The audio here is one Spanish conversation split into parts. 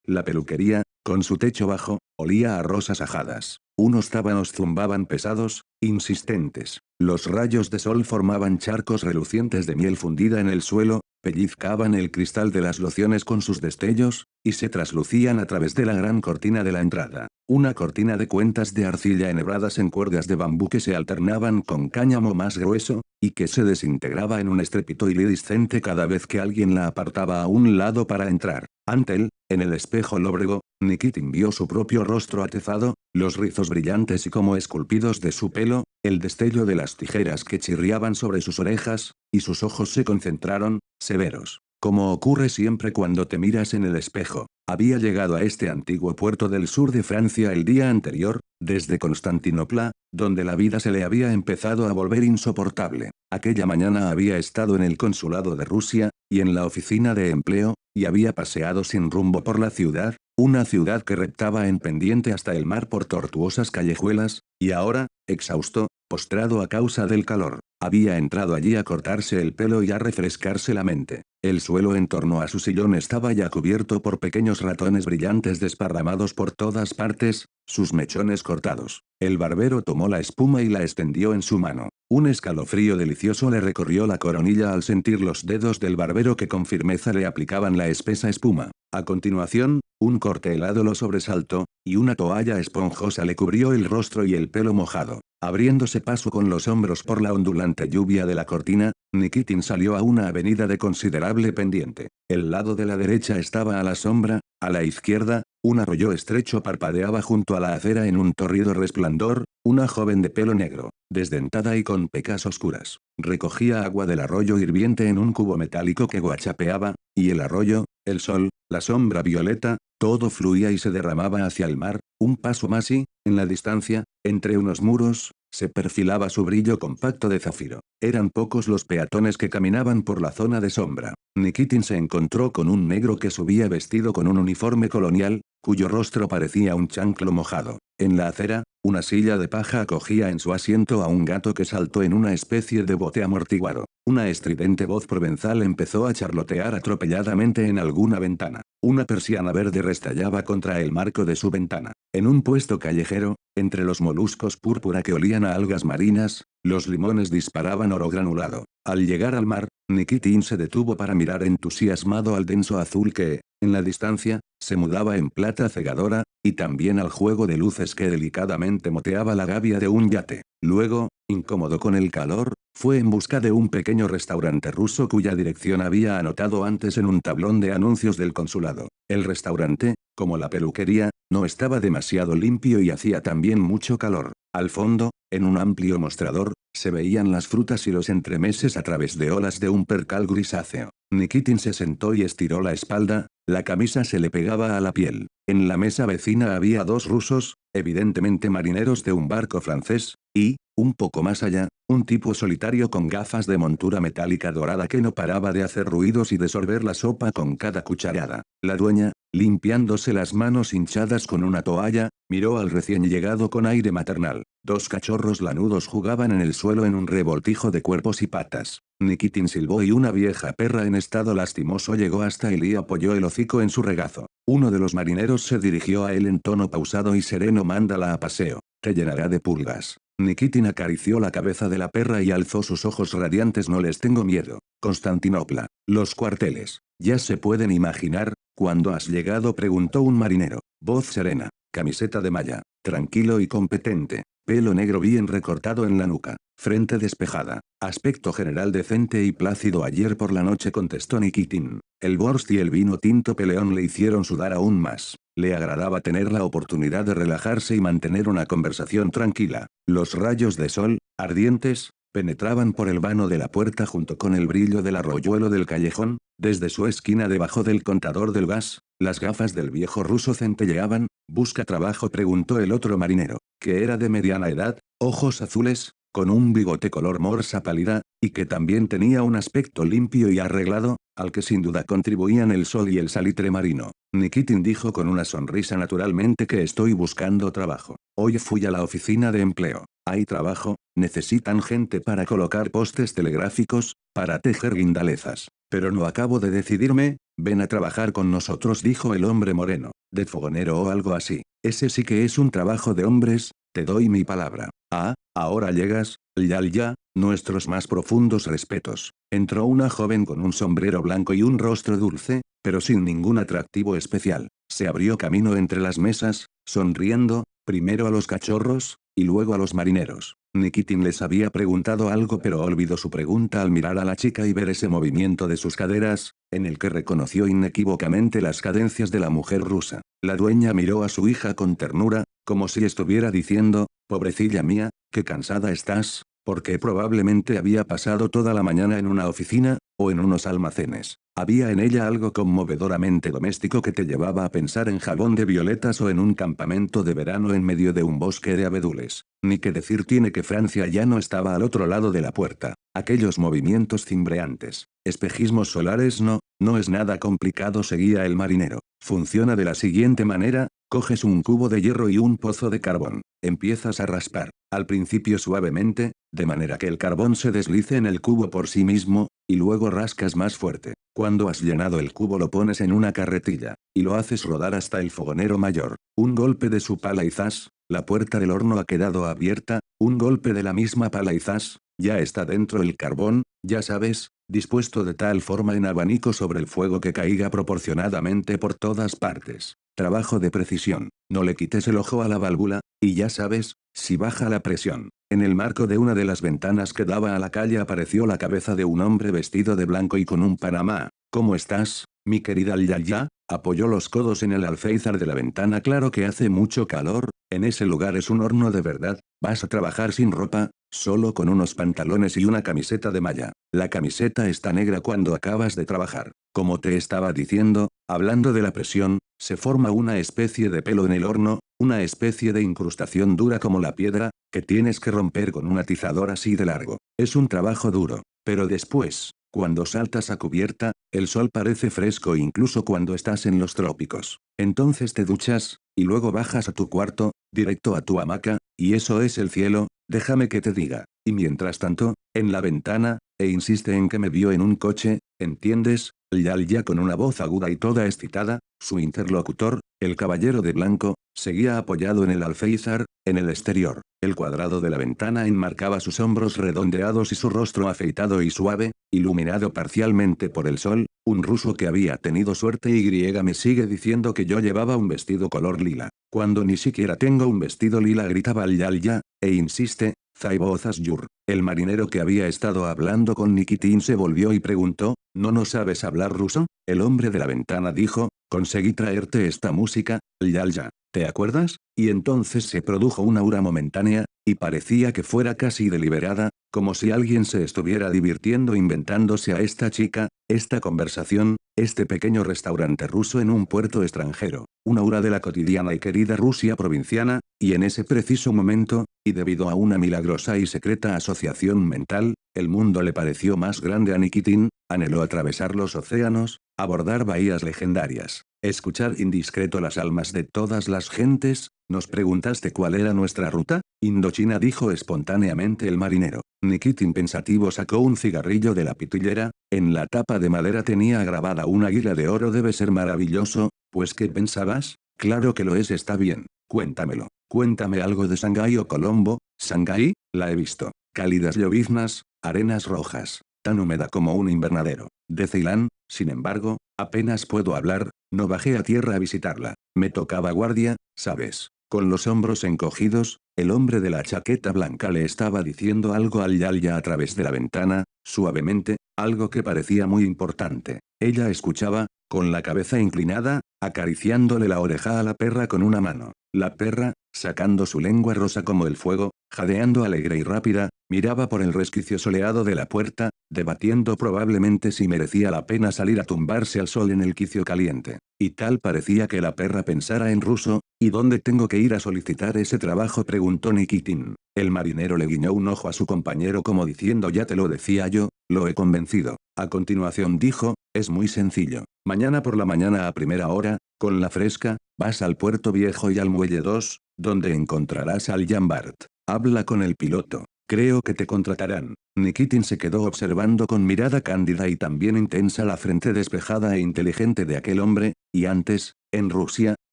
La peluquería, con su techo bajo, olía a rosas ajadas. Unos tábanos zumbaban pesados, insistentes. Los rayos de sol formaban charcos relucientes de miel fundida en el suelo, pellizcaban el cristal de las lociones con sus destellos, y se traslucían a través de la gran cortina de la entrada. Una cortina de cuentas de arcilla enhebradas en cuerdas de bambú que se alternaban con cáñamo más grueso, y que se desintegraba en un estrépito iridiscente cada vez que alguien la apartaba a un lado para entrar. Ante él, en el espejo lóbrego, Nikitin vio su propio rostro atezado, los rizos brillantes y como esculpidos de su pelo, el destello de las tijeras que chirriaban sobre sus orejas, y sus ojos se concentraron, severos. Como ocurre siempre cuando te miras en el espejo, había llegado a este antiguo puerto del sur de Francia el día anterior, desde Constantinopla, donde la vida se le había empezado a volver insoportable. Aquella mañana había estado en el consulado de Rusia, y en la oficina de empleo, y había paseado sin rumbo por la ciudad, una ciudad que reptaba en pendiente hasta el mar por tortuosas callejuelas, y ahora, exhausto, postrado a causa del calor, había entrado allí a cortarse el pelo y a refrescarse la mente. El suelo en torno a su sillón estaba ya cubierto por pequeños ratones brillantes desparramados por todas partes, sus mechones cortados. El barbero tomó la espuma y la extendió en su mano. Un escalofrío delicioso le recorrió la coronilla al sentir los dedos del barbero que con firmeza le aplicaban la espesa espuma. A continuación, un corte helado lo sobresaltó, y una toalla esponjosa le cubrió el rostro y el pelo mojado. Abriéndose paso con los hombros por la ondulante lluvia de la cortina, Nikitin salió a una avenida de considerable pendiente. El lado de la derecha estaba a la sombra, a la izquierda, un arroyo estrecho parpadeaba junto a la acera en un torrido resplandor, una joven de pelo negro, desdentada y con pecas oscuras, recogía agua del arroyo hirviente en un cubo metálico que guachapeaba, y el arroyo, el sol, la sombra violeta, todo fluía y se derramaba hacia el mar. Un paso más y, en la distancia, entre unos muros, se perfilaba su brillo compacto de zafiro. Eran pocos los peatones que caminaban por la zona de sombra. Nikitin se encontró con un negro que subía vestido con un uniforme colonial, cuyo rostro parecía un chanclo mojado. En la acera, una silla de paja acogía en su asiento a un gato que saltó en una especie de bote amortiguado. Una estridente voz provenzal empezó a charlotear atropelladamente en alguna ventana. Una persiana verde restallaba contra el marco de su ventana. En un puesto callejero, entre los moluscos púrpura que olían a algas marinas, los limones disparaban oro granulado. Al llegar al mar, Nikitin se detuvo para mirar entusiasmado al denso azul que, en la distancia, se mudaba en plata cegadora, y también al juego de luces que delicadamente moteaba la gavia de un yate. Luego, incómodo con el calor, fue en busca de un pequeño restaurante ruso cuya dirección había anotado antes en un tablón de anuncios del consulado. El restaurante, como la peluquería, no estaba demasiado limpio y hacía también mucho calor. Al fondo, en un amplio mostrador, se veían las frutas y los entremeses a través de olas de un percal grisáceo. Nikitin se sentó y estiró la espalda, la camisa se le pegaba a la piel. En la mesa vecina había dos rusos, evidentemente marineros de un barco francés, y, un poco más allá, un tipo solitario con gafas de montura metálica dorada que no paraba de hacer ruidos y de sorber la sopa con cada cucharada. La dueña, limpiándose las manos hinchadas con una toalla, miró al recién llegado con aire maternal. Dos cachorros lanudos jugaban en el suelo en un revoltijo de cuerpos y patas. Nikitin silbó y una vieja perra en estado lastimoso llegó hasta él y apoyó el hocico en su regazo. Uno de los marineros se dirigió a él en tono pausado y sereno: mándala a paseo, te llenará de pulgas. Nikitin acarició la cabeza de la perra y alzó sus ojos radiantes. No les tengo miedo. Constantinopla. Los cuarteles. Ya se pueden imaginar, ¿cuándo has llegado?, preguntó un marinero. Voz serena. Camiseta de malla. Tranquilo y competente. Pelo negro bien recortado en la nuca. Frente despejada. Aspecto general decente y plácido. Ayer por la noche, contestó Nikitin. El Borst y el vino tinto peleón le hicieron sudar aún más. Le agradaba tener la oportunidad de relajarse y mantener una conversación tranquila. Los rayos de sol, ardientes, penetraban por el vano de la puerta junto con el brillo del arroyuelo del callejón. Desde su esquina debajo del contador del gas, las gafas del viejo ruso centelleaban. ¿Busca trabajo?, preguntó el otro marinero, que era de mediana edad, ojos azules, con un bigote color morsa pálida, y que también tenía un aspecto limpio y arreglado, al que sin duda contribuían el sol y el salitre marino. Nikitin dijo con una sonrisa: naturalmente que estoy buscando trabajo. Hoy fui a la oficina de empleo. ¿Hay trabajo? ¿Necesitan gente para colocar postes telegráficos, para tejer guindalezas, Pero no acabo de decidirme, ven a trabajar con nosotros, dijo el hombre moreno. De fogonero o algo así. Ese sí que es un trabajo de hombres, te doy mi palabra. Ah, ahora llegas, ya, nuestros más profundos respetos. Entró una joven con un sombrero blanco y un rostro dulce, pero sin ningún atractivo especial. Se abrió camino entre las mesas, sonriendo, primero a los cachorros, y luego a los marineros. Nikitin les había preguntado algo pero olvidó su pregunta al mirar a la chica y ver ese movimiento de sus caderas, en el que reconoció inequívocamente las cadencias de la mujer rusa. La dueña miró a su hija con ternura, como si estuviera diciendo, pobrecilla mía, qué cansada estás, porque probablemente había pasado toda la mañana en una oficina, o en unos almacenes. Había en ella algo conmovedoramente doméstico que te llevaba a pensar en jabón de violetas o en un campamento de verano en medio de un bosque de abedules. Ni que decir tiene que Francia ya no estaba al otro lado de la puerta. Aquellos movimientos cimbreantes, espejismos solares no es nada complicado, seguía el marinero. Funciona de la siguiente manera, coges un cubo de hierro y un pozo de carbón. Empiezas a raspar, al principio suavemente, de manera que el carbón se deslice en el cubo por sí mismo, y luego rascas más fuerte. Cuando has llenado el cubo lo pones en una carretilla, y lo haces rodar hasta el fogonero mayor. Un golpe de su pala y zas, la puerta del horno ha quedado abierta, un golpe de la misma pala y zas, ya está dentro el carbón, ya sabes, dispuesto de tal forma en abanico sobre el fuego que caiga proporcionadamente por todas partes. Trabajo de precisión. No le quites el ojo a la válvula, y ya sabes, si baja la presión. En el marco de una de las ventanas que daba a la calle apareció la cabeza de un hombre vestido de blanco y con un panamá. ¿Cómo estás, mi querida Yaya? Apoyó los codos en el alféizar de la ventana. Claro que hace mucho calor, en ese lugar es un horno de verdad. ¿Vas a trabajar sin ropa? Solo con unos pantalones y una camiseta de malla. La camiseta está negra cuando acabas de trabajar. Como te estaba diciendo, hablando de la presión, se forma una especie de pelo en el horno, una especie de incrustación dura como la piedra, que tienes que romper con un atizador así de largo. Es un trabajo duro, pero después, cuando saltas a cubierta, el sol parece fresco incluso cuando estás en los trópicos. Entonces te duchas, y luego bajas a tu cuarto, directo a tu hamaca, y eso es el cielo, déjame que te diga. Y mientras tanto, en la ventana, insiste en que me vio en un coche, ¿entiendes? Ya con una voz aguda y toda excitada, su interlocutor, el caballero de blanco, seguía apoyado en el alféizar, en el exterior. El cuadrado de la ventana enmarcaba sus hombros redondeados y su rostro afeitado y suave, iluminado parcialmente por el sol. Un ruso que había tenido suerte y me sigue diciendo que yo llevaba un vestido color lila. Cuando ni siquiera tengo un vestido lila, gritaba el ya, e insiste, Zaibozas Yur. El marinero que había estado hablando con Nikitin se volvió y preguntó, ¿no sabes hablar ruso? El hombre de la ventana dijo, conseguí traerte esta música, ya. ¿Te acuerdas? Y entonces se produjo una aura momentánea, y parecía que fuera casi deliberada, como si alguien se estuviera divirtiendo inventándose a esta chica, esta conversación, este pequeño restaurante ruso en un puerto extranjero, una aura de la cotidiana y querida Rusia provinciana, y en ese preciso momento, y debido a una milagrosa y secreta asociación mental, el mundo le pareció más grande a Nikitin, anheló atravesar los océanos, abordar bahías legendarias, escuchar indiscreto las almas de todas las gentes. ¿Nos preguntaste cuál era nuestra ruta? Indochina, dijo espontáneamente el marinero. Nikitin pensativo sacó un cigarrillo de la pitillera, en la tapa de madera tenía grabada una águila de oro. Debe ser maravilloso, pues ¿qué pensabas? Claro que lo es, está bien, cuéntamelo. Cuéntame algo de Shanghái o Colombo. Shanghái, la he visto. Cálidas lloviznas, arenas rojas, tan húmeda como un invernadero. De Ceilán, sin embargo, apenas puedo hablar, no bajé a tierra a visitarla. Me tocaba guardia, ¿sabes? Con los hombros encogidos, el hombre de la chaqueta blanca le estaba diciendo algo al ya a través de la ventana, suavemente, algo que parecía muy importante. Ella escuchaba, con la cabeza inclinada, acariciándole la oreja a la perra con una mano. La perra, sacando su lengua rosa como el fuego, jadeando alegre y rápida, miraba por el resquicio soleado de la puerta, debatiendo probablemente si merecía la pena salir a tumbarse al sol en el quicio caliente. Y tal parecía que la perra pensara en ruso. ¿Y dónde tengo que ir a solicitar ese trabajo?, preguntó Nikitin. El marinero le guiñó un ojo a su compañero como diciendo, ya te lo decía yo, lo he convencido. A continuación dijo, es muy sencillo. Mañana por la mañana a primera hora, con la fresca, vas al puerto viejo y al muelle 2, donde encontrarás al Jan Bart. Habla con el piloto. Creo que te contratarán. Nikitin se quedó observando con mirada cándida y también intensa la frente despejada e inteligente de aquel hombre, y antes, en Rusia,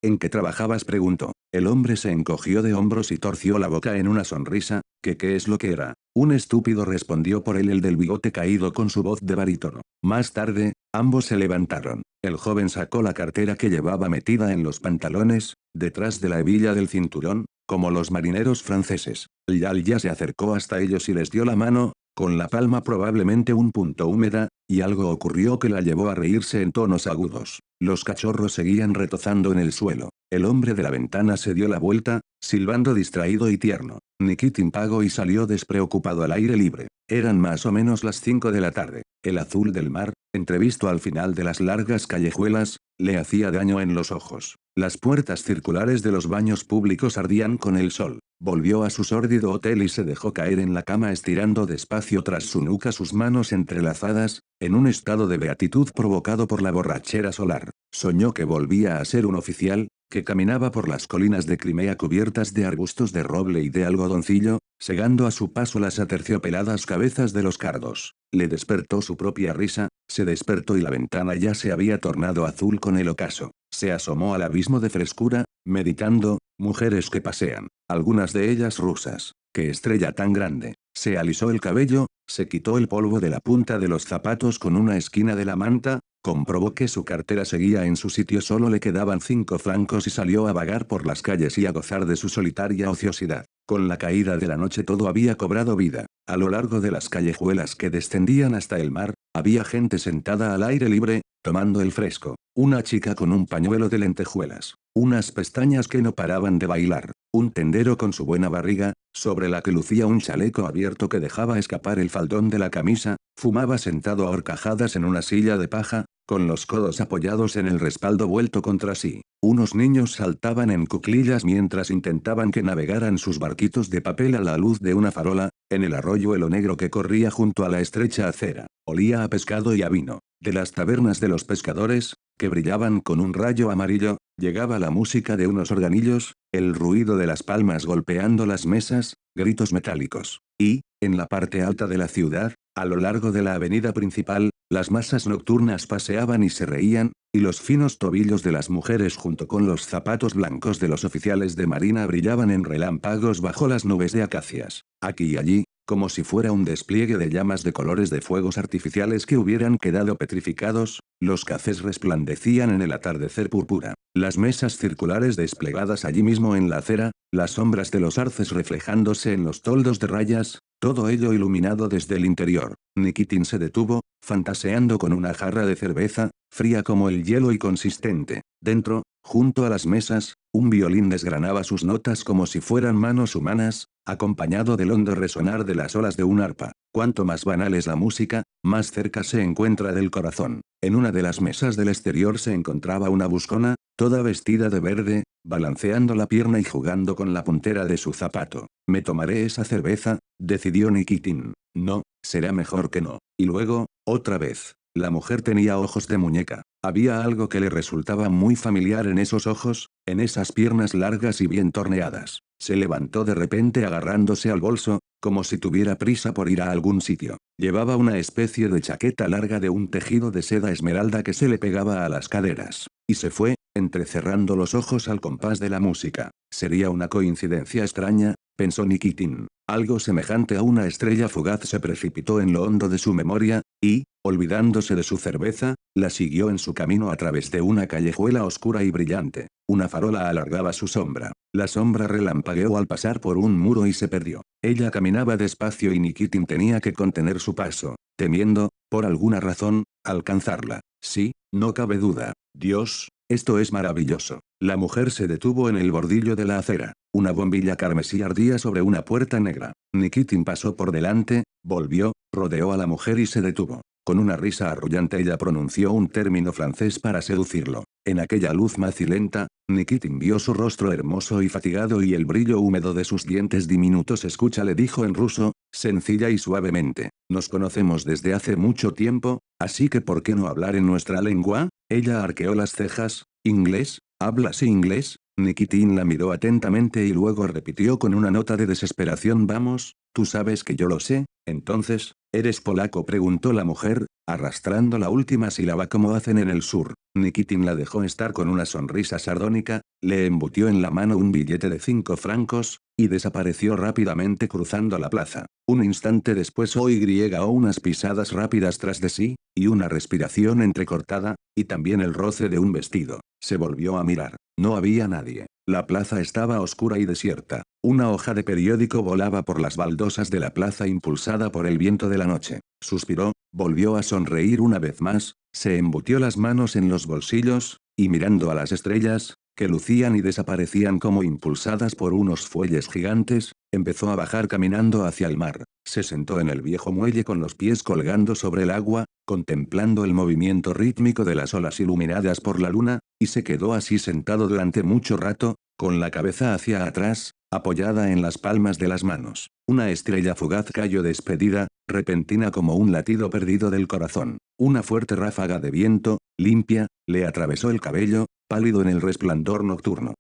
¿en qué trabajabas?, preguntó. El hombre se encogió de hombros y torció la boca en una sonrisa, ¿que qué es lo que era? Un estúpido, respondió por él el del bigote caído con su voz de barítono. Más tarde, ambos se levantaron. El joven sacó la cartera que llevaba metida en los pantalones, detrás de la hebilla del cinturón, como los marineros franceses. Ya se acercó hasta ellos y les dio la mano, con la palma probablemente un punto húmeda, y algo ocurrió que la llevó a reírse en tonos agudos. Los cachorros seguían retozando en el suelo. El hombre de la ventana se dio la vuelta, silbando distraído y tierno. Nikitin pagó y salió despreocupado al aire libre. Eran más o menos las 5 de la tarde. El azul del mar, entrevisto al final de las largas callejuelas, le hacía daño en los ojos. Las puertas circulares de los baños públicos ardían con el sol. Volvió a su sórdido hotel y se dejó caer en la cama estirando despacio tras su nuca sus manos entrelazadas, en un estado de beatitud provocado por la borrachera solar. Soñó que volvía a ser un oficial, que caminaba por las colinas de Crimea cubiertas de arbustos de roble y de algodoncillo, segando a su paso las aterciopeladas cabezas de los cardos. Le despertó su propia risa, se despertó y la ventana ya se había tornado azul con el ocaso. Se asomó al abismo de frescura, meditando, mujeres que pasean, algunas de ellas rusas. ¡Qué estrella tan grande! Se alisó el cabello, se quitó el polvo de la punta de los zapatos con una esquina de la manta, comprobó que su cartera seguía en su sitio, solo le quedaban 5 francos y salió a vagar por las calles y a gozar de su solitaria ociosidad. Con la caída de la noche todo había cobrado vida. A lo largo de las callejuelas que descendían hasta el mar, había gente sentada al aire libre, tomando el fresco. Una chica con un pañuelo de lentejuelas, unas pestañas que no paraban de bailar, un tendero con su buena barriga, sobre la que lucía un chaleco abierto que dejaba escapar el faldón de la camisa, fumaba sentado a horcajadas en una silla de paja, con los codos apoyados en el respaldo vuelto contra sí. Unos niños saltaban en cuclillas mientras intentaban que navegaran sus barquitos de papel a la luz de una farola, en el arroyuelo negro que corría junto a la estrecha acera. Olía a pescado y a vino. De las tabernas de los pescadores, que brillaban con un rayo amarillo, llegaba la música de unos organillos, el ruido de las palmas golpeando las mesas, gritos metálicos. Y, en la parte alta de la ciudad, a lo largo de la avenida principal, las masas nocturnas paseaban y se reían, y los finos tobillos de las mujeres junto con los zapatos blancos de los oficiales de marina brillaban en relámpagos bajo las nubes de acacias. Aquí y allí, como si fuera un despliegue de llamas de colores de fuegos artificiales que hubieran quedado petrificados, los cafés resplandecían en el atardecer púrpura. Las mesas circulares desplegadas allí mismo en la acera, las sombras de los arces reflejándose en los toldos de rayas, todo ello iluminado desde el interior. Nikitin se detuvo, fantaseando con una jarra de cerveza, fría como el hielo y consistente. Dentro, junto a las mesas, un violín desgranaba sus notas como si fueran manos humanas, acompañado del hondo resonar de las olas de un arpa. Cuanto más banal es la música, más cerca se encuentra del corazón. En una de las mesas del exterior se encontraba una buscona, toda vestida de verde, balanceando la pierna y jugando con la puntera de su zapato. Me tomaré esa cerveza, decidió Nikitin. No, será mejor que no. Y luego, otra vez. La mujer tenía ojos de muñeca. Había algo que le resultaba muy familiar en esos ojos, en esas piernas largas y bien torneadas. Se levantó de repente agarrándose al bolso, como si tuviera prisa por ir a algún sitio. Llevaba una especie de chaqueta larga de un tejido de seda esmeralda que se le pegaba a las caderas. Y se fue, entrecerrando los ojos al compás de la música. Sería una coincidencia extraña, pensó Nikitin. Algo semejante a una estrella fugaz se precipitó en lo hondo de su memoria, y, olvidándose de su cerveza, la siguió en su camino a través de una callejuela oscura y brillante. Una farola alargaba su sombra. La sombra relampagueó al pasar por un muro y se perdió. Ella caminaba despacio y Nikitin tenía que contener su paso, temiendo, por alguna razón, alcanzarla. Sí, no cabe duda. Dios, esto es maravilloso. La mujer se detuvo en el bordillo de la acera. Una bombilla carmesí ardía sobre una puerta negra. Nikitin pasó por delante, volvió, rodeó a la mujer y se detuvo. Con una risa arrullante ella pronunció un término francés para seducirlo. En aquella luz macilenta, Nikitin vio su rostro hermoso y fatigado y el brillo húmedo de sus dientes diminutos. Escucha, le dijo en ruso, sencilla y suavemente. Nos conocemos desde hace mucho tiempo, así que ¿por qué no hablar en nuestra lengua? Ella arqueó las cejas. ¿Inglés? ¿Hablas inglés? Nikitin la miró atentamente y luego repitió con una nota de desesperación: vamos, tú sabes que yo lo sé. Entonces, ¿eres polaco?, preguntó la mujer, arrastrando la última sílaba como hacen en el sur. Nikitin la dejó estar con una sonrisa sardónica, le embutió en la mano un billete de 5 francos, y desapareció rápidamente cruzando la plaza. Un instante después oyó unas pisadas rápidas tras de sí, y una respiración entrecortada, y también el roce de un vestido. Se volvió a mirar. No había nadie. La plaza estaba oscura y desierta. Una hoja de periódico volaba por las baldosas de la plaza impulsada por el viento de la noche. Suspiró, volvió a sonreír una vez más, se embutió las manos en los bolsillos, y mirando a las estrellas, que lucían y desaparecían como impulsadas por unos fuelles gigantes, empezó a bajar caminando hacia el mar. Se sentó en el viejo muelle con los pies colgando sobre el agua, contemplando el movimiento rítmico de las olas iluminadas por la luna, y se quedó así sentado durante mucho rato, con la cabeza hacia atrás, apoyada en las palmas de las manos. Una estrella fugaz cayó despedida, repentina como un latido perdido del corazón. Una fuerte ráfaga de viento, limpia, le atravesó el cabello, pálido en el resplandor nocturno.